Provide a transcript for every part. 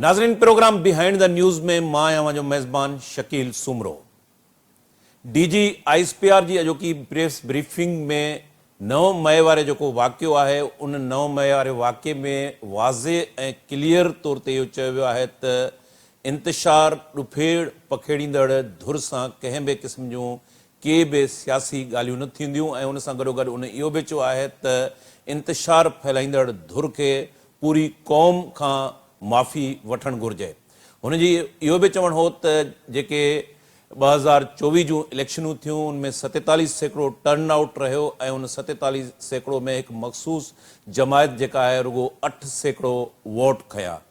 नाज़रीन, programme behind the news में मां आहियां जो मेज़बान शकील सुमरो। डीजी ISPR जी अॼोकी प्रेस ब्रीफिंग में 9 मई वारे जेको वाक़ियो आहे उन 9 मई वारे वाक़िए में वाज़े ऐं क्लियर तौर ते इहो चयो वियो आहे त इंतिशार ॾुफेड़ पखेड़ींदड़ धुर सां कंहिं बि क़िस्म जूं के बि सियासी ॻाल्हियूं न थींदियूं ऐं उन सां गॾोगॾु उन इहो बि चयो आहे त इंतिशार फैलाईंदड़ धुर खे पूरी क़ौम खां माफ़ी वठणु घुरिजे। हुनजी इहो बि चवणु हो त जेके 2024 जूं इलेक्शनूं थियूं उनमें 47% टर्न आउट रहियो ऐं उन 47% में हिकु मख़सूस जमायत जेका आहे रुगो 8% वोट खया।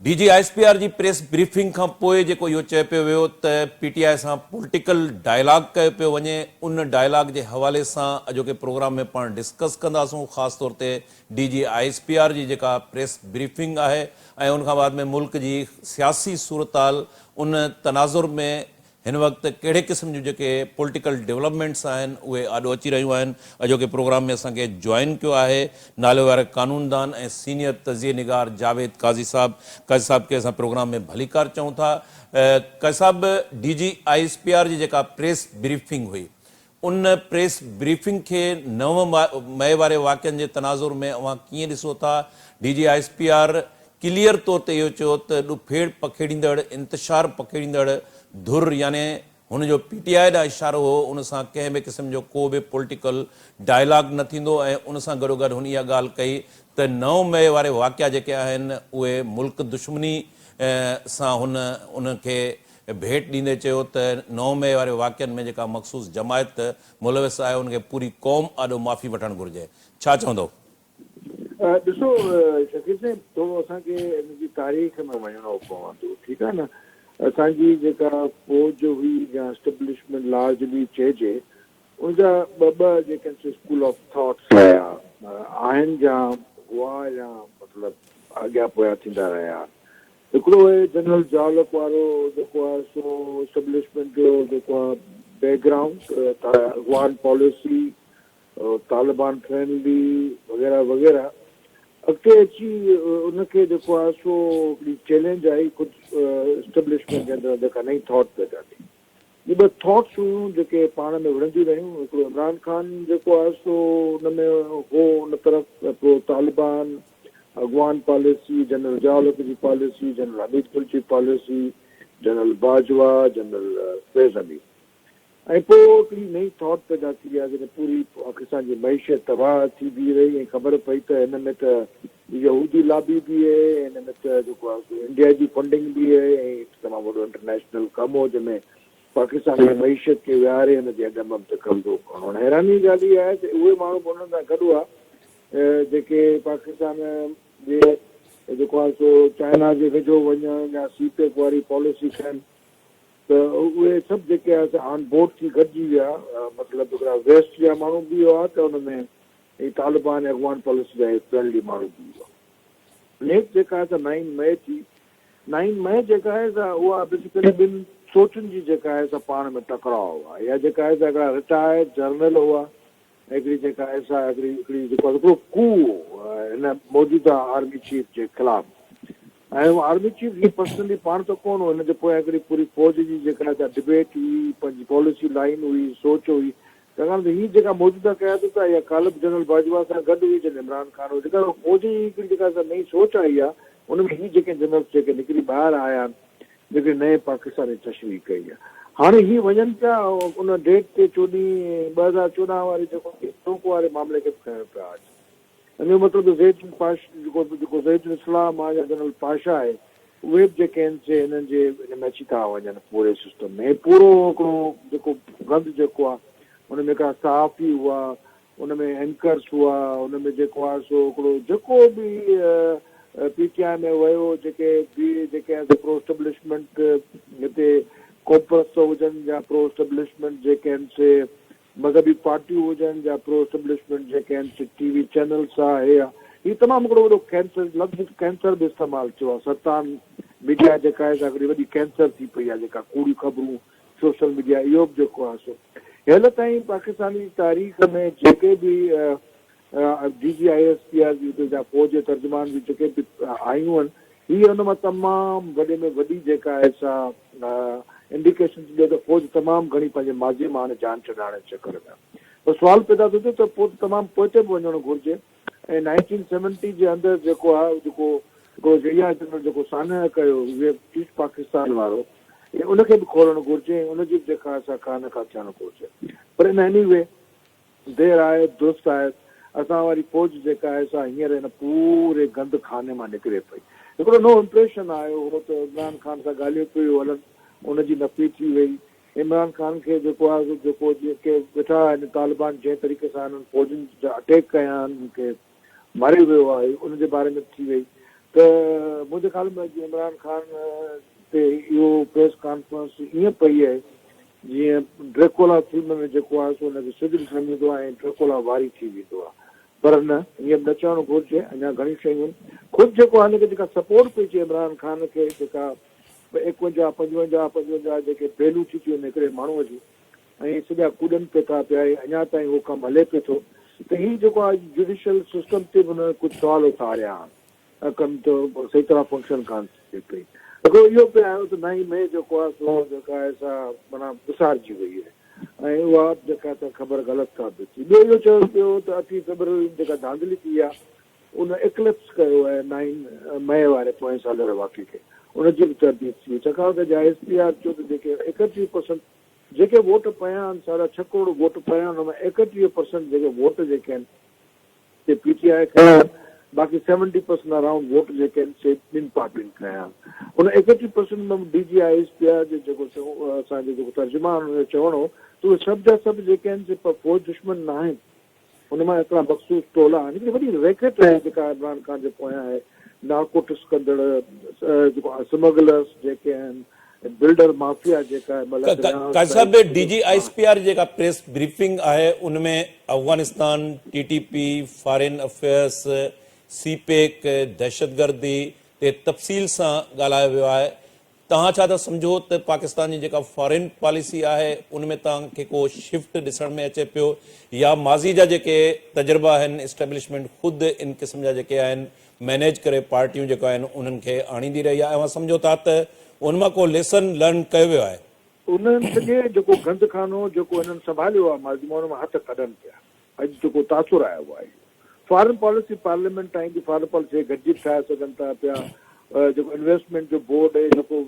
डीजी ISPR जी प्रेस ब्रीफिंग खां पोइ जेको इहो चयो पियो वियो त PTI सां पॉलिटिकल डायलॉग कयो पियो वञे, उन डायलॉग जे हवाले सां अॼोके प्रोग्राम में पाण डिस्कस कंदासूं, ख़ासि तौर ते डीजी ISPR जी जेका प्रेस ब्रीफिंग आहे ऐं उनखां बाद में मुल्क जी सियासी सूरताल उन तनाज़ुर में हिन वक़्तु कहिड़े क़िस्म जूं जेके पॉलिटिकल डेवलपमेंट्स आहिनि उहे आॾो अची रहियूं आहिनि। अॼोके प्रोग्राम में असांखे जॉइन कयो आहे नाले वारे कानूनदान ऐं सीनियर तज़िये निगार जावेद काज़ी साहब खे असां प्रोग्राम में भलीकार चऊं था। काज़ी साहब, डीजी ISPR जी जेका प्रेस ब्रीफिंग हुई उन प्रेस ब्रीफिंग खे 9 मई वारे वाक़िअनि जे तनाज़ुर में अवां कीअं ॾिसो था? डीजी ISPR क्लियर तौर ते इहो चयो त ॾुफेड़ पखेड़ींदड़ इंतिशार पखेड़ींदड़ धुर यानी हुनजो PTI ॾांहुं इशारो हो, उन सां कंहिं बि क़िस्म जो को बि पॉलिटिकल डायलॉग न थींदो ऐं उन सां गॾोगॾु हुन इहा ॻाल्हि कई त 9 मई वारे वाक़िआ जेके आहिनि उहे मुल्क दुश्मनी सां उनखे भेट ॾींदे चयो त 9 मई वारे वाक़िअनि में जेका मख़सूस जमायत मुलविस आहे उनखे पूरी क़ौम आॾो माफ़ी वठणु घुरिजे। छा चवंदो? ॾिसो शकील साहिब, थोरो असांखे हिन जी तारीख़ में वञिणो पवंदो, ठीकु आहे न। असांजी जेका फौज हुई या एस्टेब्लिशमेंट लार्जली चइजे, उनजा ॿ जेके स्कूल ऑफ थॉट्स आहिनि जा हुआ या मतिलबु अॻियां पोयां थींदा रहिया। हिकिड़ो आहे जनरल जालक वारो जेको आहे सो एस्टेब्लिशमेंट जो जेको आहे background, Afghan policy, Taliban friendly वग़ैरह वग़ैरह। अॻिते अची उनखे जेको आहे सो हिकिड़ी चैलेंज आई ख़ुदि एस्टेब्लिशमेंट जे अंदरि जेका नई थॉट पैदा थी। इहे ॿ थॉट्स हुयूं जेके पाण में विढ़ंदियूं रहियूं। हिकिड़ो इमरान ख़ान जेको आहे सो उन में हो उन तरफ़ pro Taliban, Afghan policy, general जालक जी पॉलिसी, जनरल हमीद गुल जी पॉलिसी, जनरल बाजवा, जनरल फैज़ अली। ऐं पोइ हिकिड़ी नई थॉट पैदा थी आहे जॾहिं पूरी पाकिस्तान जी मईशत तबाह थी बीह रही ऐं ख़बर पई त हिन में त यहूदी लॉबी बि आहे, हिन में त जेको आहे इंडिया जी फंडिंग बि आहे ऐं तमामु वॾो इंटरनेशनल कमु हो जंहिंमें पाकिस्तान जी मईशत खे विहारे हिन जे अॾम ते कब्ज़ो करणो। हैरानी ॻाल्हि इहा आहे त उहे माण्हू उन्हनि सां गॾु आहे जेके पाकिस्तान जे जेको आहे सो चाइना जे वेझो वञणु या CPEC वारी पॉलिसी कनि, त उहे सभु जेके आहे ऑन बोर्ड थी गॾिजी विया। मतिलबु हिकिड़ा वेस्ट जा माण्हू बि हुआ त हुन में तालिबान ऐं अफ़गान पॉलिसी जा फ्रेंडली माण्हू बि हुआ। नेक्स्ट जेका आहे 9 मई थी। 9 मई जेका आहे उहा बेसिकली ॿिनि सोचुनि जी जेका आहे पाण में टकराव हुआ। या जेका आहे हिकिड़ा रिटायर्ड जर्नल हुआ, हिकिड़ी जेका आहे हिकिड़ी जेको आहे हिकिड़ो कू हिन मौजूदा आर्मी चीफ जे ख़िलाफ़। ऐं आर्मी चीफ ही पर्सनली पाण त कोन हो, हिन जे पोयां हिकिड़ी पूरी फौज जी जेका डिबेट हुई, पंहिंजी पॉलिसी लाइन हुई, सोच हुई। छाकाणि त हीअ जेका मौजूदा क़यादत था या कालब जनरल बाजवा सां गॾु हुई जॾहिं इमरान ख़ान हो, जेका फौज जी हिकिड़ी जेका नई सोच आई आहे उनमें हीअ जेके जनरल्स जेके निकिरी ॿाहिरि आया आहिनि, जेके नए पाकिस्तान जी तशरीह कई आहे। हाणे हीअ वञनि पिया उन डेट ते 2014 वारे जेको वारे मामले खे खणनि पिया। हिन जो मतिलबु जेको ज़ैद इस्लाम आहे या जनरल पाशा आहे, उहे बि जेके आहिनि से हिननि जे हिन में अची था वञनि पूरे सिस्टम में। पूरो हिकिड़ो जेको गंद जेको आहे हुन में हिकिड़ा सहाफ़ी हुआ, हुन में एंकर्स हुआ, हुन में जेको आहे सो हिकिड़ो जेको बि PTI में वियो, जेके आहिनि प्रो एस्टेब्लिशमेंट हिते कॉपरस हुजनि या प्रो एस्टेब्लिशमेंट जेके आहिनि से मज़हबी पार्टियूं हुजनि या प्रो एस्टेब्लिशमेंट जेके आहिनि TV चैनल्स आहे, हीअ तमामु हिकिड़ो वॾो कैंसर, लफ़्ज़ कैंसर बि इस्तेमालु थियो आहे। सरतान मीडिया जेका आहे हिकिड़ी वॾी कैंसर थी पई आहे, जेका कूड़ियूं ख़बरूं सोशल मीडिया, इहो बि जेको आहे सो हींअर ताईं पाकिस्तानी तारीख़ में जेके बि DG ISPR जी जा फौज जे तर्जुमान जी जेके बि आयूं आहिनि, हीअ हुन मां तमामु वॾे में वॾी जेका आहे सा इंडिकेशन ॾिए त फ़ौज तमामु घणी पंहिंजे माज़ी मां हाणे जान छॾाइण जे चकर में त सुवाल पैदा थो थिए त पोइ तमामु पोइते बि वञणु घुरिजे ऐं 1970 जे अंदरि जेको आहे जेको जहिया जनरल जेको सान्हा कयो ईस्ट पाकिस्तान वारो उनखे बि खोलणु घुरिजे ऐं उनजी बि जेका असां खान खां थियणु घुरिजे पर इन एनी वे देरि आहे दुरुस्त आहे असां वारी फ़ौज जेका आहे सा हींअर हिन पूरे गंद खाने मां निकिरे पई हिकिड़ो नओं इम्प्रेशन आयो हो त इमरान ख़ान सां ॻाल्हियूं पियूं हलनि उनजी नफ़ी थी वई इमरान ख़ान खे जेको आहे जेको जेके वेठा आहिनि तालिबान जंहिं तरीक़े सां हिननि फ़ौजुनि जा अटैक कया आहिनि उनखे मारियो वियो आहे उनजे बारे में थी वई त मुंहिंजे ख़्याल में अॼु इमरान ख़ान ते इहो प्रेस कॉन्फ्रेंस ईअं पई आहे जीअं ड्रेकोला फिल्म में जेको आहे सो हुनखे सिधु ॾिसणु ईंदो आहे ऐं ड्रेकोला वारी थी वेंदो आहे पर न ईअं न चवणु घुरिजे अञा घणी शयूं आहिनि ख़ुदि जेको आहे हिनखे जेका सपोर्ट पई अचे इमरान ख़ान खे जेका 51-55 जेके बेलू थी थियूं आहिनि हिकिड़े माण्हूअ जी ऐं सॼा कूॾनि पिया था पिया अञा ताईं उहो कमु हले पियो थो त हीउ जेको आहे जुडिशियल सिस्टम ते बि हुन कुझु सुवाल उथारिया आहिनि कमु त सही तरह फंक्शन कान थिए पई हिकिड़ो इहो पियो आयो त 9 मई जेको आहे सो जेका आहे सा माना विसारजी वई आहे ऐं उहा जेका त ख़बर ग़लति था थी ॿियो इहो चयो पियो त 8 फरवरी जेका धांधली थी आहे उन एक्लिप्स कयो आहे 9 मई वारे पोएं साल वारे वाक़े खे उनजी बि तरदीद थी छाकाणि त SPR चयो त जेके 31% जेके वोट पिया आहिनि 6.5 करोड़ वोट पिया आहिनि हुन में 31% जेके वोट जेके आहिनि PTI खया बाक़ी 70% अराउंड वोट जेके आहिनि से ॿिनि पार्टियुनि खया आहिनि हुन 31% में DG ISPR जो जेको असांजो जेको तर्जुमान हुनजो चवणो त उहे सभु जा सभु जेके आहिनि से फ़ौज दुश्मन न आहिनि हुन मां हिकिड़ा मख़सूस टोला आहिनि हिकिड़ी वॾी रैकेट आहे जेका इमरान ख़ान जे पोयां आहे नारकोटिक्स कंदड़ जेको स्मगलर्स जेके आहिनि बिल्डर माफिया जेका काज़ी साहब DG ISPR जेका प्रेस ब्रीफिंग आहे उनमें Afghanistan TTP foreign affairs CPEC दहशतगर्दी ते तफ़सील सां ॻाल्हायो वियो आहे तव्हां छा था सम्झो त पाकिस्तान जी जेका फॉरेन पॉलिसी आहे उनमें तव्हांखे को शिफ्ट ॾिसण में अचे पियो या माज़ी जा जेके तजुर्बा आहिनि एस्टेब्लिशमेंट ख़ुदि इन क़िस्म जा जेके आहिनि मैनेज करे पार्टियूं जेका आहिनि उन्हनि खे आणींदी रही आहे ऐं सम्झो था त उन मां को लेसन लर्न कयो वियो आहे उन्हनि सॼे जेको गंद खानो जेको हिननि संभालियो आहे माज़ी मां हुन मां हथ कढनि पिया अॼु जेको तासुर आयो आहे फॉरेन पॉलिसी पार्लियामेंट ठाहींदी फॉरेन पॉलिसी गॾिजी ठाहे सघनि था पिया जेको इन्वेस्टमेंट जो बोर्ड आहे जेको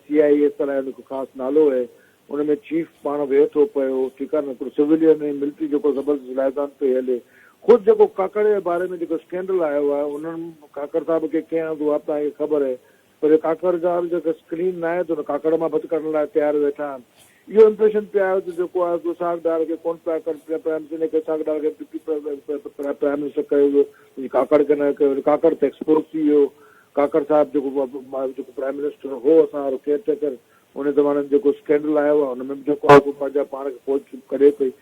CIS तरह हुनजो ख़ासि नालो आहे उनमें चीफ पाण वेहे थो पियो ठीकु आहे न हिकिड़ो सिविलियन ऐं मिलिट्री जेको ज़बरदस्त लाइदान पियो हले ख़ुदि जेको काकड़ जे बारे में जेको स्कैंडल आयो आहे उन्हनि काकड़ साहिब खे कीअं हूंदो आहे तव्हांखे ख़बर आहे पर काकड़ जा जेको स्क्रीन न आहे त हुन काकड़ मां बंदि करण लाइ तयारु वेठा आहिनि इहो इंप्रेशन पियो आयो त जेको आहे सागदार खे कोन पिया कनि प्राइम मिनिस्टर खे सागदार खे प्राइम मिनिस्टर कयो वियो काकड़ खे न कयो काकड़ त एक्सपोज थी वियो काकड़ साहिब जेको प्राइम मिनिस्टर हो असां वारो केयरटेकर उन ज़माने में जेको स्कैंडल आयो आहे हुनमें बि जेको आहे पंहिंजा पाण खे फ़ौज करे पई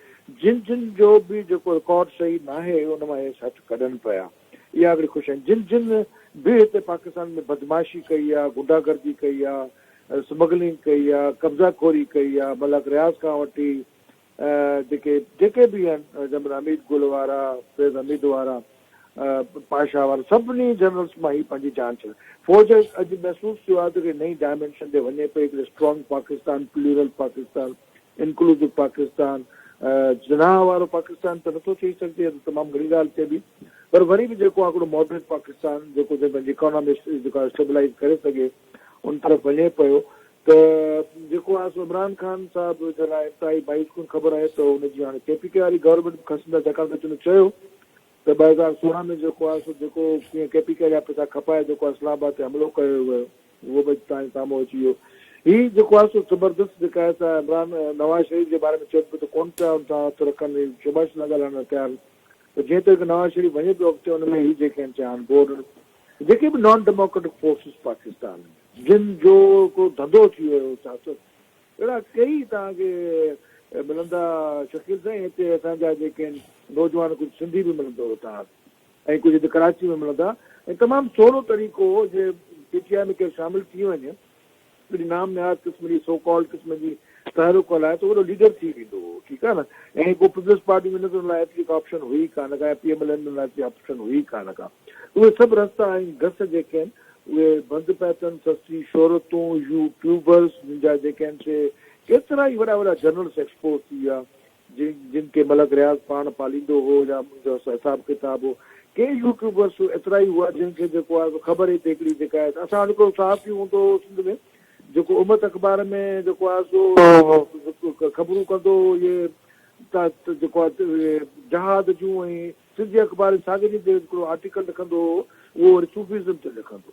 जिन जो बि जेको रिकॉर्ड सही न आहे हुन मां हे सच कढनि पिया इहा हिकिड़ी ख़ुशि आहिनि जिन बि हिते पाकिस्तान में बदमाशी कई आहे गुंडागर्दी कई आहे स्मगलिंग कई आहे कब्ज़ाखोरी कई आहे मलक रियाज़ खां वठी जेके बि आहिनि जमन हमीद गुल वारा फैज़ हमीद वारा पाशा वारा सभिनी जनरल्स मां ई पंहिंजी जान छॾी फ़ौज अॼु महसूसु थियो आहे त नई डायमेंशन ते वञे पई हिकिड़े strong Pakistan plural Pakistan inclusive Pakistan Jinnah वारो पाकिस्तान त नथो थी सघे तमामु घणी ॻाल्हि थिए बि पर वरी बि जेको आहे हिकिड़ो मॉडरेट पाकिस्तान जेको पंहिंजी इकोनॉमी जेको आहे स्टेबलाइज़ करे सघे उन तरफ़ वञे पियो त जेको आहे सो इमरान ख़ान साहिब जे लाइ 22 खां ख़बर आहे त हुनजी हाणे KPK वारी गवर्नमेंट खसंदा छाकाणि त हुन चयो त 2016 में जेको आहे सो जेको कीअं KPK जा पैसा खपाए जेको आहे इस्लामाबाद ते हमिलो कयो वियो उहो बि तव्हांजे साम्हूं अची वियो हीउ जेको आहे सो ज़बरदस्त जेका आहे त इमरान नवाज़ शरीफ़ जे बारे में चए पियो त कोन पिया था हथ रखनि शुबाश न ॻाल्हाइण तयारु त जीअं त नवाज़ शरीफ़ वञे पियो अॻिते हुन में हीउ जेके आहिनि चया बोर्ड जेके बि नॉन डेमोक्रेटिक फोर्सिस पाकिस्तान जिन जो को धंधो थी वियो अहिड़ा कई तव्हांखे मिलंदा शकील साईं हिते असांजा जेके आहिनि नौजवान कुझु सिंधी बि मिलंदो तव्हां ऐं कुझु हिते कराची में मिलंदा ऐं तमामु सवलो तरीक़ो हो जे PTI में केरु शामिलु थी वञे हिकिड़ी नाम निहाद क़िस्म जी सो कॉल्ड क़िस्म जी तहरुक लाइ त वॾो लीडर थी वेंदो हो ठीकु आहे न ऐं को पीपल्स पार्टी में हुन लाइ एतिरी ऑप्शन हुई कान का PMLN लाइ एतिरी ऑप्शन हुई कान का उहे सभु रस्ता ऐं घस जेके आहिनि उहे बंदि पिया अथनि, सस्ती शोहरतूं, यूट्यूबर्स जिन जेके आहिनि से केतिरा ई वॾा वॾा जर्नल्स एक्सपोज थी विया जिन खे मलक रियाज़ पाण पालींदो हो या मुंहिंजो हिसाब किताब हो। के यूट्यूबर्स एतिरा ई हुआ जिनखे जेको आहे ख़बर ई ते हिकिड़ी जेका आहे असां वटि हिकिड़ो सहाफ़ी हूंदो हो सिंध में जेको उमत अख़बार में जेको आहे सो ख़बरूं कंदो इहे जेको आहे जहाद जूं ऐं सिंधी अख़बार साॻिए ते हिकिड़ो आर्टिकल लिखंदो हो, उहो वरी सूफ़िज़म ते लिखंदो।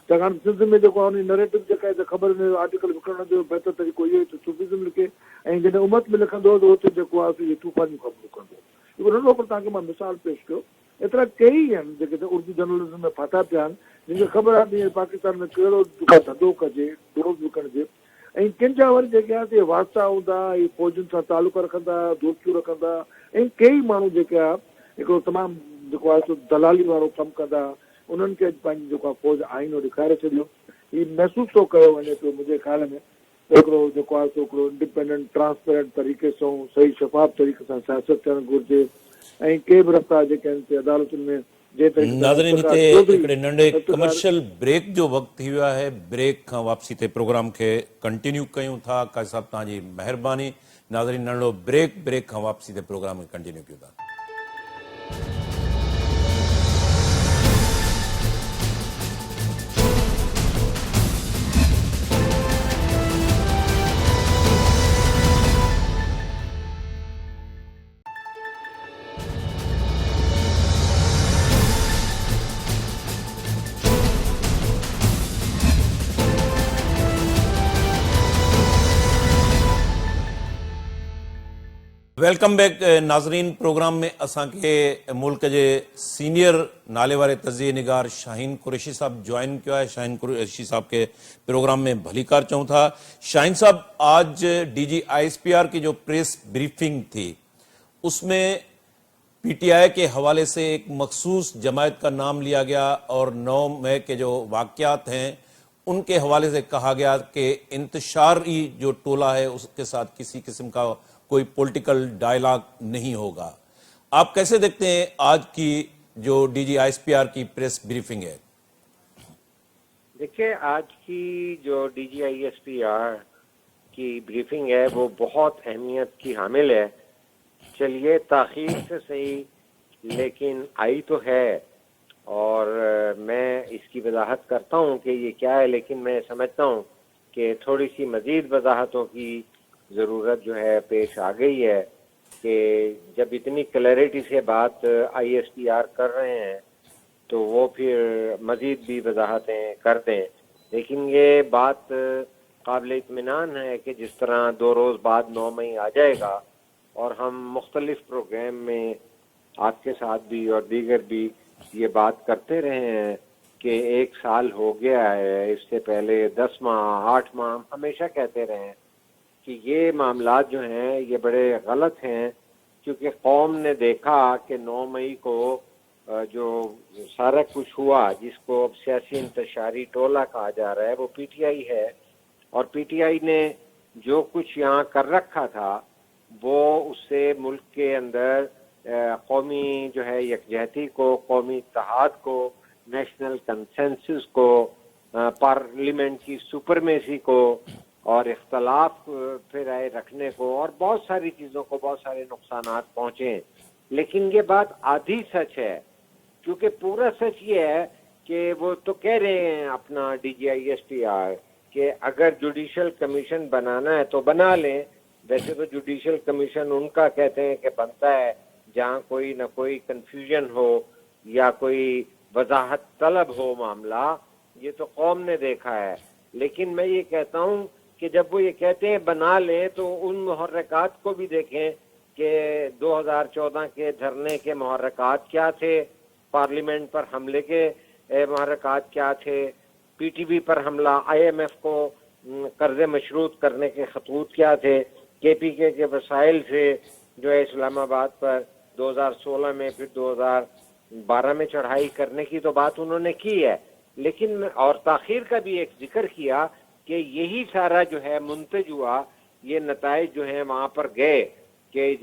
छाकाणि सिंध में जेको आहे उन नरेटिव जेका आहे त ख़बर आर्टिकल विकिणण जो बहितर तरीक़ो इहो ई सूफ़िज़म लिखे, ऐं जॾहिं उमत में लिखंदो हो त हुते जेको आहे इहे तूफ़ानियूं ख़बरूं कंदो। हिकिड़ो नंढो पर तव्हांखे मां मिसाल पेश कयो, एतिरा कई आहिनि जेके उर्दू जर्नलिज़म में फाथा पिया आहिनि जिनखे ख़बर आहे त पाकिस्तान में कहिड़ो धंधो कजे, डोज़ विकिणिजे, ऐं किन जा वरी जेके आहे वास्ता हूंदा, इहे फ़ौजुनि सां तालुक रखंदा, दोस्तियूं रखंदा, ऐं कई माण्हू जेके आहे हिकिड़ो तमामु जेको आहे सो दलाली वारो कमु कंदा, उन्हनि खे पंहिंजी जेको आहे फ़ौज आईनो ॾेखारे छॾियो। हीउ महसूसु थो कयो वञे पियो मुंहिंजे ख़्याल में त हिकिड़ो जेको आहे सो हिकिड़ो इंडिपेंडेंट ट्रांसपेरेंट तरीक़े सां सही शफ़ाफ़ तरीक़े सां सियासत थियणु घुरिजे, ऐं के बि रस्ता जेके आहिनि अदालतुनि में नाज़रीन हिते हिकिड़े नंढे कमर्शियल ब्रेक जो वक़्तु थी वियो आहे। ब्रेक खां वापसी ते प्रोग्राम खे कंटिन्यू कयूं था। काज़ी साहब तव्हांजी महिरबानी। नाज़रीन नंढो ब्रेक खां वापसी ते प्रोग्राम खे कंटिन्यू कयूं था। वेलकम बैक नाज़रीन। प्रोग्राम में असां के मुल्क के सीनियर नाले वाले तज़िये निगार शाहीन कुरैशी साहब ज्वाइन किया है। शाहीन कुरैशी साहब के प्रोग्राम में भलीकार चाहूँ था। शाहीन साहब, आज DGISPR की जो प्रेस ब्रीफिंग थी उसमें PTI के हवाले से एक मखसूस जमायत का नाम लिया गया और 9 मई के जो वाक़यात हैं उनके हवाले से कहा गया कि इंतशारी जो टोला है उसके साथ किसी किस्म का कोई पॉलिटिकल डायलॉग नहीं होगा। आप कैसे देखते हैं आज की जो DGISPR की प्रेस ब्रीफिंग है? देखिए, आज की जो DGISPR की ब्रीफिंग है वो बहुत अहमियत की हामिल है। चलिए ताख़ीर से सही लेकिन आई तो है, और मैं इसकी वजाहत करता हूँ कि ये क्या है, लेकिन मैं समझता हूँ कि थोड़ी सी मज़ीद वजाहतों की ज़रूरत जो है पेश आ गई है कि जब इतनी क्लैरिटी से बात ISPR कर रहे हैं तो वो फिर मज़ीद भी वजाहतें कर दें। लेकिन ये बात काबिल इत्मीनान है कि जिस तरह 2 रोज़ बाद 9 मई आ जाएगा और हम मुख्तलिफ प्रोग्राम में आपके साथ भी और दीगर भी ये बात करते रहे हैं कि 1 साल हो गया है, इससे पहले 10 माह 8 माह हम हमेशा कहते रहे हैं कि ये मामलात जो हैं ये बड़े गलत हैं, क्योंकि कौम ने देखा कि 9 मई को जो सारा कुछ हुआ जिसको अब सियासी इंतशारी टोला कहा जा रहा है वो PTI है, और PTI ने जो कुछ यहाँ कर रखा था वो उससे मुल्क के अंदर कौमी जो है यकजहती को, कौमी इत्तेहाद को, नेशनल कंसेंसस को, पार्लियामेंट की सुपरमेसी को और इख्तलाफ फिर आए रखने को और बहुत सारी चीज़ों को बहुत सारे नुकसानात पहुँचे। लेकिन ये बात आधी सच है, क्योंकि पूरा सच ये है कि वो तो कह रहे हैं अपना DGISPR कि अगर जुडिशल कमीशन बनाना है तो बना लें। वैसे तो जुडिशल कमीशन उनका कहते हैं कि बनता है जहाँ कोई ना कोई कन्फ्यूजन हो या कोई वजाहत तलब हो मामला, ये तो कौम ने देखा है। लेकिन मैं ये कहता हूँ कि जब वो ये कहते हैं बना लें तो उन मुहर्रकात को भी देखें कि 2014 के धरने के मुहर्रकात क्या थे, पार्लियामेंट पर हमले के मुहर्रकात क्या थे, PTV पर हमला, IMF को कर्ज़े मशरूत करने के खतूत क्या थे, KPK के वसाइल से जो है इस्लामाबाद पर 2016 में फिर 2012 में चढ़ाई करने की तो बात उन्होंने की है। लेकिन और ताख़ीर का भी एक जिक्र किया कि यही सारा जो है मुंतज हुआ, ये नताइज जो है वहाँ पर गए कि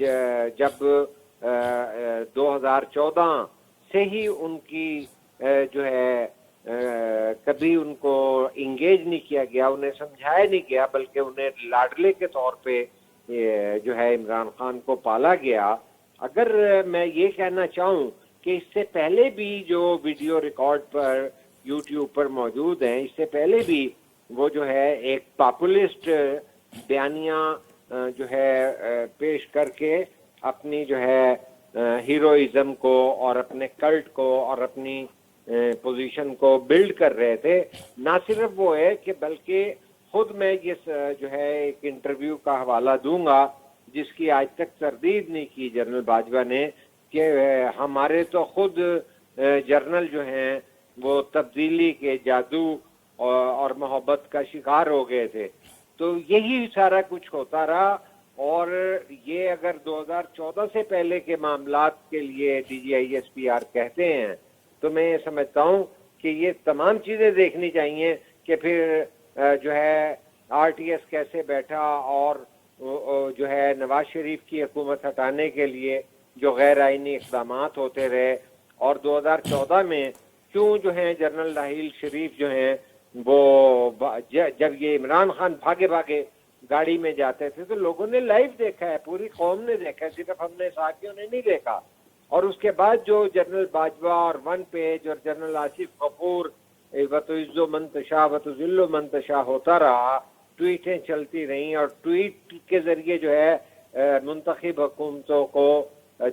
जब 2014 से ही उनकी जो है کبھی ان کو انگیج نہیں کیا گیا, انہیں سمجھایا نہیں گیا, بلکہ انہیں لاڈلے کے طور پہ جو ہے عمران خان کو پالا گیا. اگر میں یہ کہنا چاہوں کہ اس سے پہلے بھی جو ویڈیو ریکارڈ پر یوٹیوب پر موجود ہیں, اس سے پہلے بھی وہ جو ہے ایک پاپولسٹ بیانیہ جو ہے پیش کر کے اپنی جو ہے ہیروئزم کو اور اپنے کلٹ کو اور اپنی پوزیشن کو بلڈ کر رہے تھے. نہ صرف وہ ہے کہ بلکہ خود میں یہ جو ہے ایک انٹرویو کا حوالہ دوں گا جس کی آج تک تردید نہیں کی جنرل باجوہ نے, کہ ہمارے تو خود جرنل جو ہیں وہ تبدیلی کے جادو اور محبت کا شکار ہو گئے تھے. تو یہی سارا کچھ ہوتا رہا. اور یہ اگر 2014 سے پہلے کے معاملات کے لیے DGISPR کہتے ہیں تو میں یہ سمجھتا ہوں کہ یہ تمام چیزیں دیکھنی چاہیے کہ پھر جو ہے RTS کیسے بیٹھا اور جو ہے نواز شریف کی حکومت ہٹانے کے لیے جو غیر آئینی اقدامات ہوتے رہے, اور 2014 میں کیوں جو ہیں جنرل راحیل شریف جو ہیں وہ جب یہ عمران خان بھاگے بھاگے گاڑی میں جاتے تھے تو لوگوں نے لائیو دیکھا ہے, پوری قوم نے دیکھا ہے, صرف ہم نے ساتھیوں نے نہیں دیکھا. اور اس کے بعد جو جنرل باجوہ اور ون پیج اور جنرل آصف کپور وتعز منتشا وتذل منتشا ہوتا رہا, ٹویٹیں چلتی رہیں, اور ٹویٹ کے ذریعے جو ہے منتخب حکومتوں کو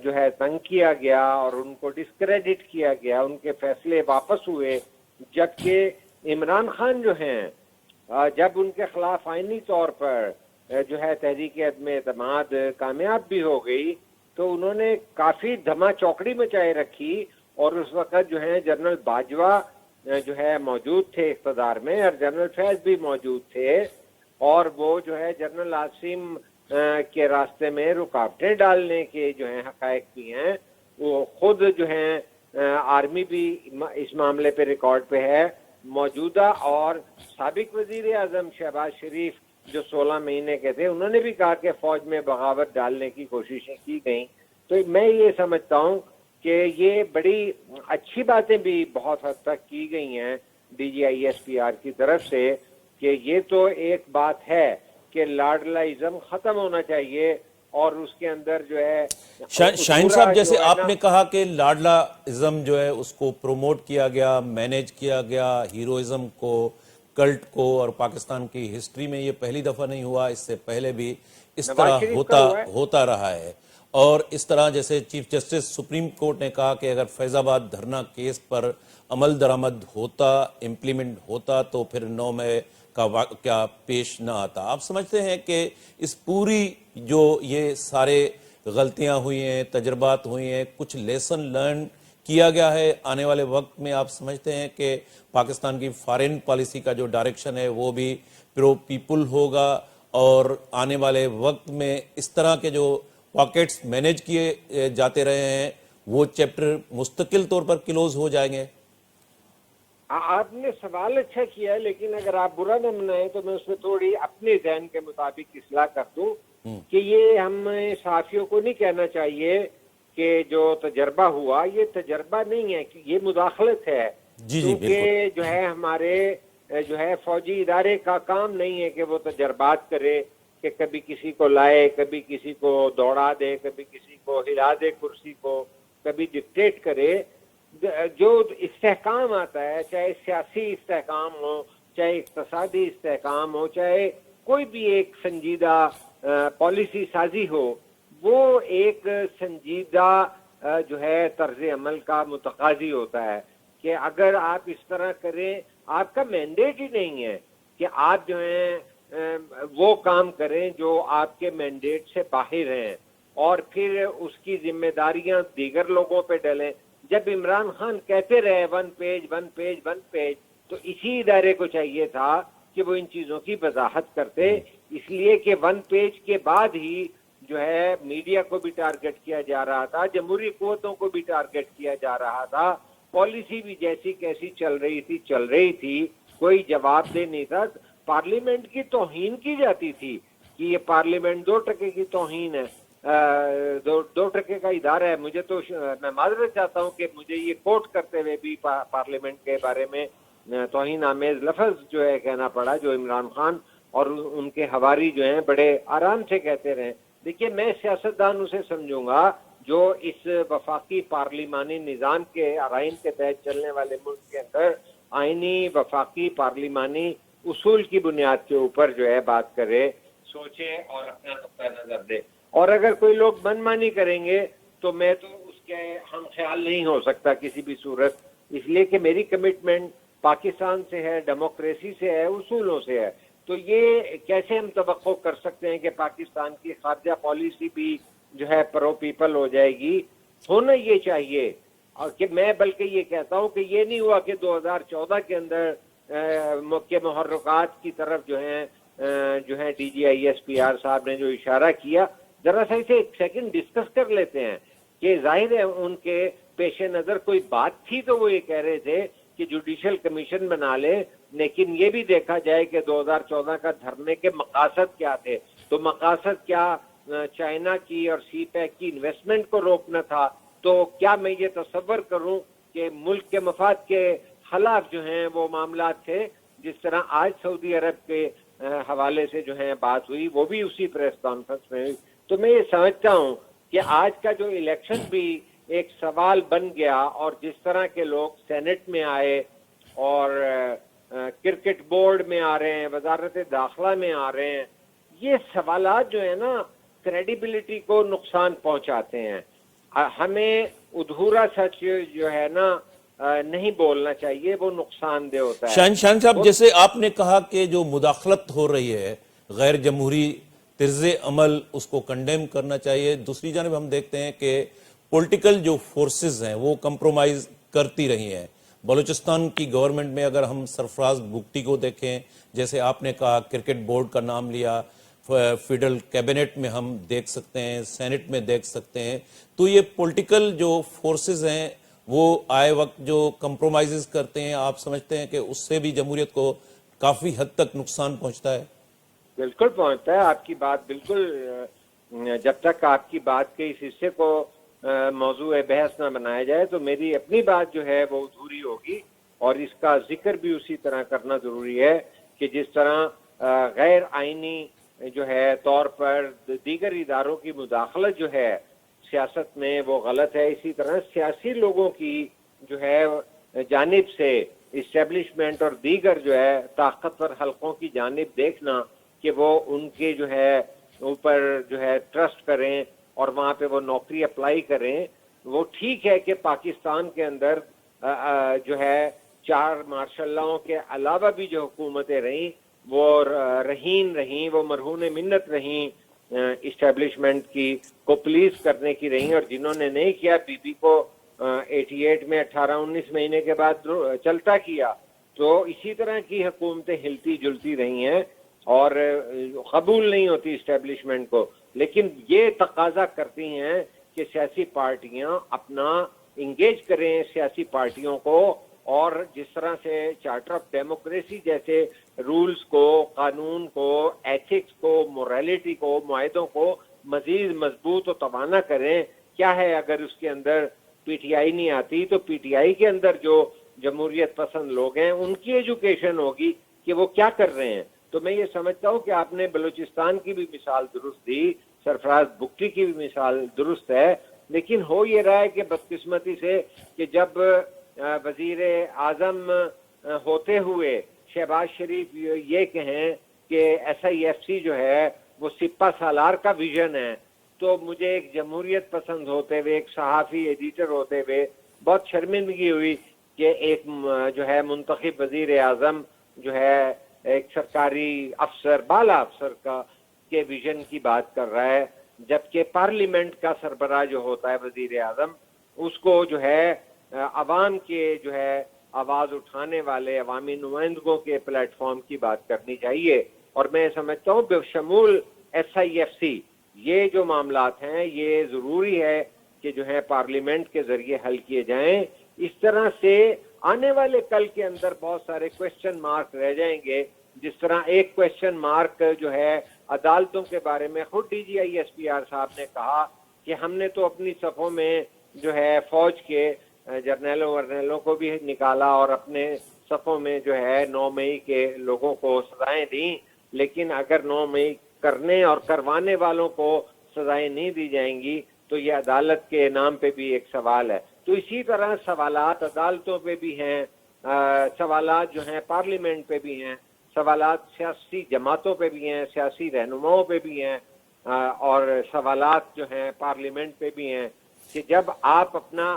جو ہے تنگ کیا گیا اور ان کو ڈسکریڈٹ کیا گیا, ان کے فیصلے واپس ہوئے. جبکہ عمران خان جو ہیں جب ان کے خلاف آئینی طور پر جو ہے تحریک عدم اعتماد کامیاب بھی ہو گئی تو انہوں نے کافی دھما چوکڑی مچائے رکھی, اور اس وقت جو ہے جنرل باجوہ جو ہے موجود تھے اقتدار میں, اور جنرل فیض بھی موجود تھے, اور وہ جو ہے جنرل عاصم کے راستے میں رکاوٹیں ڈالنے کے جو ہیں حقائق بھی ہیں. وہ خود جو ہیں آرمی بھی اس معاملے پہ ریکارڈ پہ ہے. موجودہ اور سابق وزیر اعظم شہباز شریف جو 16 مہینے کے تھے, انہوں نے بھی کہا کہ فوج میں بغاوت ڈالنے کی کوششیں کی گئیں. تو میں یہ سمجھتا ہوں کہ یہ بڑی اچھی باتیں بھی بہت حد تک کی گئی ہیں DGISPR کی طرف سے, کہ یہ تو ایک بات ہے کہ لاڈلائزم ختم ہونا چاہیے, اور اس کے اندر جو ہے شاہین صاحب, جیسے آپ نے کہا کہ لاڈلا ازم جو ہے اس کو پروموٹ کیا گیا, مینیج کیا گیا, ہیروئزم کو, کلٹ کو, اور پاکستان کی ہسٹری میں یہ پہلی دفعہ نہیں ہوا, اس سے پہلے بھی اس طرح ہوتا رہا ہے. اور اس طرح جیسے چیف جسٹس سپریم کورٹ نے کہا کہ اگر فیض آباد دھرنا کیس پر عمل درآمد ہوتا, امپلیمنٹ ہوتا, تو پھر 9 مئی کا واقعہ پیش نہ آتا. آپ سمجھتے ہیں کہ اس پوری جو یہ سارے غلطیاں ہوئی ہیں, تجربات ہوئی ہیں, کچھ لیسن لرن کیا گیا ہے آنے والے وقت میں؟ آپ سمجھتے ہیں کہ پاکستان کی فارن پالیسی کا جو ڈائریکشن ہے وہ بھی پرو پیپل ہوگا, اور آنے والے وقت میں اس طرح کے جو پاکٹس مینیج کیے جاتے رہے ہیں وہ چیپٹر مستقل طور پر کلوز ہو جائیں گے؟ آپ نے سوال اچھا کیا ہے, لیکن اگر آپ برا نہ منائیں تو میں اس میں تھوڑی اپنے ذہن کے مطابق اصلاح کر دوں کہ یہ ہم صحافیوں کو نہیں کہنا چاہیے کہ جو تجربہ ہوا یہ تجربہ نہیں ہے, کہ یہ مداخلت ہے. کیونکہ جو ہے ہمارے جو ہے فوجی ادارے کا کام نہیں ہے کہ وہ تجربات کرے, کہ کبھی کسی کو لائے, کبھی کسی کو دوڑا دے, کبھی کسی کو ہلا دے کرسی کو, کبھی ڈکٹیٹ کرے. جو استحکام آتا ہے, چاہے سیاسی استحکام ہو, چاہے اقتصادی استحکام ہو, چاہے کوئی بھی ایک سنجیدہ پالیسی سازی ہو, وہ ایک سنجیدہ جو ہے طرز عمل کا متقاضی ہوتا ہے. کہ اگر آپ اس طرح کریں, آپ کا مینڈیٹ ہی نہیں ہے کہ آپ جو ہیں وہ کام کریں جو آپ کے مینڈیٹ سے باہر ہیں, اور پھر اس کی ذمہ داریاں دیگر لوگوں پہ ڈلیں. جب عمران خان کہتے رہے 1 پیج 1 پیج 1 پیج, تو اسی ادارے کو چاہیے تھا کہ وہ ان چیزوں کی وضاحت کرتے, اس لیے کہ 1 پیج کے بعد ہی جو ہے میڈیا کو بھی ٹارگٹ کیا جا رہا تھا, جمہوری قوتوں کو بھی ٹارگٹ کیا جا رہا تھا, پالیسی بھی جیسی کیسی چل رہی تھی, کوئی جواب دہ نہیں تھا. پارلیمنٹ کی توہین کی جاتی تھی کہ یہ پارلیمنٹ 2% کی توہین ہے, 2% کا ادارہ ہے. مجھے تو میں معذرت چاہتا ہوں کہ مجھے یہ کوٹ کرتے ہوئے بھی پارلیمنٹ کے بارے میں توہین آمیز لفظ جو ہے کہنا پڑا جو عمران خان اور ان کے حواری جو ہیں بڑے آرام سے کہتے رہے. دیکھیے میں سیاستدان اسے سمجھوں گا جو اس وفاقی پارلیمانی نظام کے آئین کے تحت چلنے والے ملک کے اندر آئینی وفاقی پارلیمانی اصول کی بنیاد کے اوپر جو ہے بات کرے, سوچے اور اپنا نقطہ نظر دے. اور اگر کوئی لوگ من مانی کریں گے تو میں تو اس کے ہم خیال نہیں ہو سکتا کسی بھی صورت, اس لیے کہ میری کمٹمنٹ پاکستان سے ہے, ڈیموکریسی سے ہے, اصولوں سے ہے. تو یہ کیسے ہم توقع کر سکتے ہیں کہ پاکستان کی خارجہ پالیسی بھی جو ہے پرو پیپل ہو جائے گی؟ ہونا یہ چاہیے. اور کہ میں بلکہ یہ کہتا ہوں کہ یہ نہیں ہوا کہ 2014 کے اندر کے محرکات کی طرف جو ہیں D G I S P R صاحب نے جو اشارہ کیا, ذرا سا اسے ایک سیکنڈ ڈسکس کر لیتے ہیں کہ ظاہر ہے ان کے پیش نظر کوئی بات تھی تو وہ یہ کہہ رہے تھے کہ جوڈیشل کمیشن بنا لیں, لیکن یہ بھی دیکھا جائے کہ 2014 کا دھرنے کے مقاصد کیا تھے. تو مقاصد کیا چائنا کی اور سی پیک کی انویسٹمنٹ کو روکنا تھا. تو کیا میں یہ تصور کروں کہ ملک کے مفاد کے خلاف جو ہیں وہ معاملات تھے, جس طرح آج سعودی عرب کے حوالے سے جو ہے بات ہوئی, وہ بھی اسی پریس کانفرنس میں ہوئی. تو میں یہ سمجھتا ہوں کہ آج کا جو الیکشن بھی ایک سوال بن گیا, اور جس طرح کے لوگ سینٹ میں آئے اور کرکٹ بورڈ میں آ رہے ہیں, وزارت داخلہ میں آ رہے ہیں, یہ سوالات جو ہے نا کریڈیبلٹی کو نقصان پہنچاتے ہیں. ہمیں ادھورا سچ جو ہے نا نہیں بولنا چاہیے, وہ نقصان دہ ہوتا ہے. شاہین صاحب, جیسے آپ نے کہا کہ جو مداخلت ہو رہی ہے غیر جمہوری طرز عمل, اس کو کنڈیم کرنا چاہیے. دوسری جانب ہم دیکھتے ہیں کہ پولیٹیکل جو فورسز ہیں وہ کمپرومائز کرتی رہی ہیں. بلوچستان کی گورنمنٹ میں اگر ہم سرفراز بگٹی کو دیکھیں, جیسے آپ نے کہا کرکٹ بورڈ کا نام لیا, فیڈرل کیبنٹ میں ہم دیکھ سکتے ہیں, سینٹ میں دیکھ سکتے ہیں, تو یہ پولیٹیکل جو فورسز ہیں وہ آئے وقت جو کمپرومائزز کرتے ہیں, آپ سمجھتے ہیں کہ اس سے بھی جمہوریت کو کافی حد تک نقصان پہنچتا ہے؟ بالکل پہنچتا ہے. آپ کی بات بالکل, جب تک آپ کی بات کے اس حصے کو موضوع بحث نہ بنایا جائے تو میری اپنی بات جو ہے وہ ادھوری ہوگی. اور اس کا ذکر بھی اسی طرح کرنا ضروری ہے کہ جس طرح غیر آئینی جو ہے طور پر دیگر اداروں کی مداخلت جو ہے سیاست میں وہ غلط ہے, اسی طرح سیاسی لوگوں کی جو ہے جانب سے اسٹیبلشمنٹ اور دیگر جو ہے طاقتور حلقوں کی جانب دیکھنا کہ وہ ان کے جو ہے اوپر جو ہے ٹرسٹ کریں اور وہاں پہ وہ نوکری اپلائی کریں. وہ ٹھیک ہے کہ پاکستان کے اندر جو ہے 4 مارشل لاؤں کے علاوہ بھی جو حکومتیں رہیں وہ رہین رہیں, وہ مرہون منت رہیں, اسٹیبلشمنٹ کی کو پلیز کرنے کی رہیں, اور جنہوں نے نہیں کیا بی بی کو 88 میں 18-19 مہینے کے بعد چلتا کیا. تو اسی طرح کی حکومتیں ہلتی جلتی رہی ہیں اور قبول نہیں ہوتی اسٹیبلشمنٹ کو, لیکن یہ تقاضا کرتی ہیں کہ سیاسی پارٹیاں اپنا انگیج کریں سیاسی پارٹیوں کو, اور جس طرح سے چارٹر آف ڈیموکریسی جیسے رولز کو, قانون کو, ایتھکس کو, موریلٹی کو, معاہدوں کو مزید مضبوط و توانا کریں. کیا ہے اگر اس کے اندر پی ٹی آئی نہیں آتی تو پی ٹی آئی کے اندر جو جمہوریت پسند لوگ ہیں ان کی ایجوکیشن ہوگی کہ وہ کیا کر رہے ہیں. تو میں یہ سمجھتا ہوں کہ آپ نے بلوچستان کی بھی مثال درست دی, سرفراز بگٹی کی بھی مثال درست ہے, لیکن ہو یہ رہا ہے کہ بدقسمتی سے کہ جب وزیر اعظم ہوتے ہوئے شہباز شریف یہ کہیں کہ ایس آئی ایف سی جو ہے وہ سپہ سالار کا ویژن ہے, تو مجھے ایک جمہوریت پسند ہوتے ہوئے, ایک صحافی ایڈیٹر ہوتے ہوئے بہت شرمندگی ہوئی کہ ایک جو ہے منتخب وزیر اعظم جو ہے ایک سرکاری افسر, بالا افسر کا کے ویژن کی بات کر رہا ہے, جبکہ پارلیمنٹ کا سربراہ جو ہوتا ہے وزیر اعظم, اس کو جو ہے عوام کے جو ہے آواز اٹھانے والے عوامی نمائندگوں کے پلیٹ فارم کی بات کرنی چاہیے. اور میں سمجھتا ہوں بشمول ایس آئی ایف سی یہ جو معاملات ہیں یہ ضروری ہے کہ جو ہے پارلیمنٹ کے ذریعے حل کیے جائیں. اس طرح سے آنے والے کل کے اندر بہت سارے کویسچن مارک رہ جائیں گے, جس طرح ایک کویسچن مارک جو ہے عدالتوں کے بارے میں خود D G I S P R صاحب نے کہا کہ ہم نے تو اپنی صفوں میں جو ہے فوج کے جرنیلوں ورنیلوں کو بھی نکالا اور اپنے صفوں میں جو ہے 9 مئی کے لوگوں کو سزائیں دیں، لیکن اگر 9 مئی کرنے اور کروانے والوں کو سزائیں نہیں دی جائیں گی تو یہ عدالت کے نام پہ بھی ایک سوال ہے۔ تو اسی طرح سوالات عدالتوں پہ بھی ہیں، سوالات جو ہیں پارلیمنٹ پہ بھی ہیں، سوالات سیاسی جماعتوں پہ بھی ہیں، سیاسی رہنماؤں پہ بھی ہیں، اور سوالات جو ہیں پارلیمنٹ پہ بھی ہیں کہ جب آپ اپنا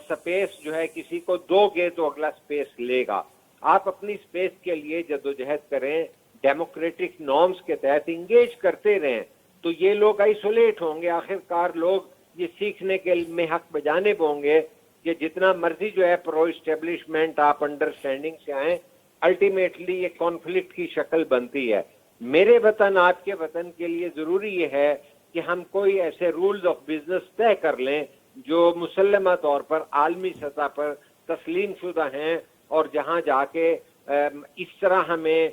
سپیس جو ہے کسی کو دو گے تو اگلا سپیس لے گا۔ آپ اپنی سپیس کے لیے جدوجہد کریں، ڈیموکریٹک نارمز کے تحت انگیج کرتے رہیں، تو یہ لوگ آئسولیٹ ہوں گے۔ آخر کار لوگ یہ سیکھنے کے میں حق بجانب ہوں گے کہ جتنا مرضی جو ہے پرو اسٹیبلشمنٹ آپ انڈرسٹینڈنگ سے آئیں، الٹیمیٹلی یہ کانفلکٹ کی شکل بنتی ہے۔ میرے وطن آپ کے وطن کے لیے ضروری یہ ہے کہ ہم کوئی ایسے رولز آف بزنس طے کر لیں جو مسلمہ طور پر عالمی سطح پر تسلیم شدہ ہیں، اور جہاں جا کے اس طرح ہمیں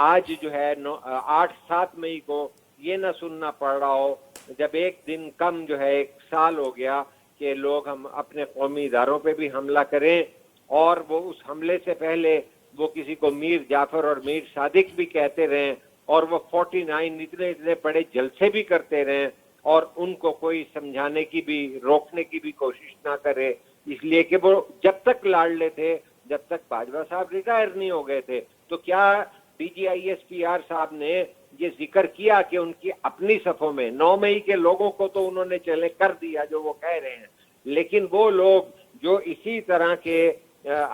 آج جو ہے 8-7 مئی کو یہ نہ سننا پڑ رہا ہو، جب ایک دن کم جو ہے 1 سال ہو گیا کہ لوگ ہم اپنے قومی اداروں پہ بھی حملہ کریں، اور وہ اس حملے سے پہلے وہ کسی کو میر جعفر اور میر صادق بھی کہتے رہیں، اور وہ 49 اتنے بڑے جلسے بھی کرتے رہیں، اور ان کو کوئی سمجھانے کی بھی روکنے کی بھی کوشش نہ کرے، اس لیے کہ وہ جب تک لاڈلے تھے جب تک باجوہ صاحب ریٹائر نہیں ہو گئے تھے۔ تو کیا D G I S P R صاحب نے یہ ذکر کیا کہ ان کی اپنی صفوں میں 9 مئی کے لوگوں کو تو انہوں نے چلے کر دیا جو وہ کہہ رہے ہیں، لیکن وہ لوگ جو اسی طرح کے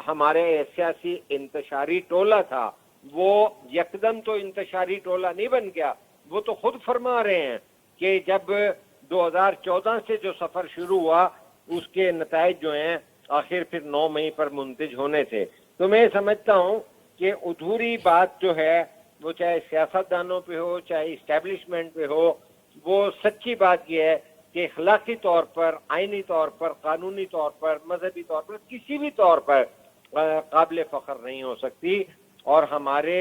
ہمارے سیاسی انتشاری ٹولہ تھا، وہ یکدم تو انتشاری ٹولہ نہیں بن گیا، وہ تو خود فرما رہے ہیں کہ جب 2014 سے جو سفر شروع ہوا اس کے نتائج جو ہیں آخر پھر 9 مئی پر منتج ہونے تھے۔ تو میں سمجھتا ہوں کہ ادھوری بات جو ہے وہ چاہے سیاستدانوں پہ ہو چاہے اسٹیبلشمنٹ پہ ہو، وہ سچی بات یہ ہے کہ اخلاقی طور پر، آئینی طور پر، قانونی طور پر، مذہبی طور پر، کسی بھی طور پر قابل فخر نہیں ہو سکتی، اور ہمارے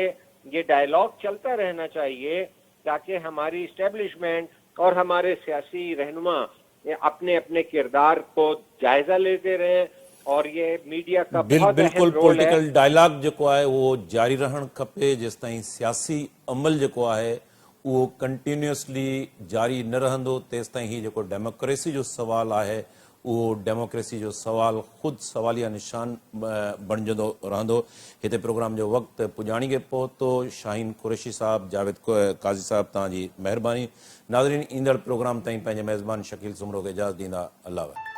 یہ ڈائیلاگ چلتا رہنا چاہیے تاکہ ہماری اسٹیبلشمنٹ اور ہمارے سیاسی رہنما اپنے اپنے کردار کو جائزہ لیتے رہیں، اور یہ میڈیا کا بہت بالکل اہم رول ہے۔ پولیٹیکل ڈائلاگ جکو ہے وہ جاری رہن کھپے، جس تائیں سیاسی عمل جکو ہے وہ کنٹینیوسلی جاری نہ رہندو، تیس تائیں ہی جکو ڈیموکریسی جو سوال ہے وہ ڈیموکریسی جو سوال خود سوالیہ نشان بنجندو رہندو۔ ہتے پروگرام جو وقت پجانی کے پہتو، شاہین قریشی صاحب، جاوید قاضی صاحب تاں جی مہربانی۔ ناظرین، ایندڑ پروگرام تائیں پنجے میزبان شکیل سمرو کے اجازت دیندا۔ اللہ حافظ۔